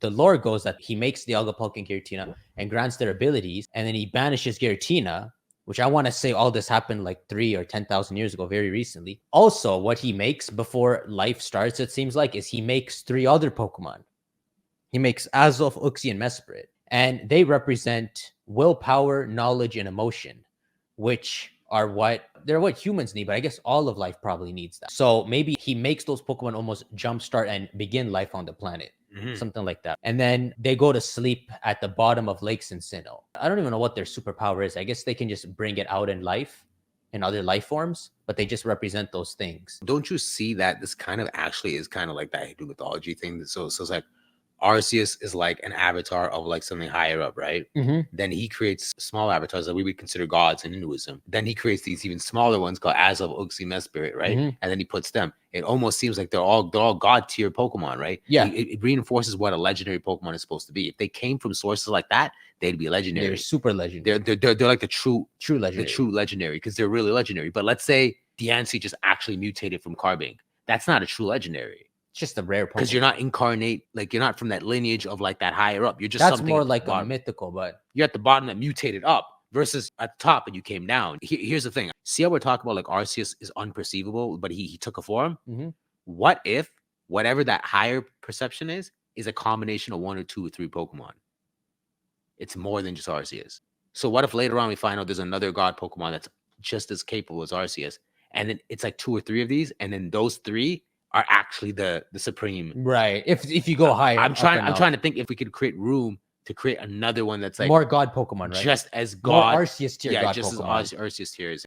the lore goes that he makes the Agapulk and Giratina and grants their abilities, and then he banishes Giratina, which I want to say all this happened like 3 or 10,000 years ago, very recently. Also, what he makes before life starts, it seems like, is he makes 3 other Pokemon. He makes Azoth, Uxie, and Mesprit. And they represent willpower, knowledge, and emotion, which are what humans need, but I guess all of life probably needs that. So maybe he makes those Pokemon almost jumpstart and begin life on the planet. Something like that. And then they go to sleep at the bottom of Lakes in Sinnoh. I don't even know what their superpower is. I guess they can just bring it out in life, in other life forms, but they just represent those things. Don't you see that this kind of actually is kind of like that Hindu mythology thing? So it's like Arceus is like an avatar of like something higher up, right? Then he creates small avatars that we would consider gods in Hinduism. Then he creates these even smaller ones called Azoth, Uxie, Mesprit, right? And then he puts them. It almost seems like they're all god tier Pokemon, right? Yeah. It reinforces what a legendary Pokemon is supposed to be. If they came from sources like that, they'd be legendary. They're super legendary. They're like the true legendary. The true legendary, because they're really legendary. But let's say Diancie just actually mutated from Carbink. That's not a true legendary. It's just a rare Pokemon. Because you're not incarnate, like you're not from that lineage of like that higher up. You're just that's something more like a mythical, but you're at the bottom that mutated up versus at the top and you came down. Here's the thing. See how we're talking about like Arceus is unperceivable, but he took a form? What if whatever that higher perception is a combination of 1 or 2 or 3 Pokemon? It's more than just Arceus. So what if later on we find out there's another god Pokemon that's just as capable as Arceus, and then it's like 2 or 3 of these, and then those 3 are actually the supreme, right? If you go higher, I'm trying to think if we could create room to create another one that's like more god Pokemon, right? Just as god, more Arceus tier, god just Pokemon. as Arceus tier is.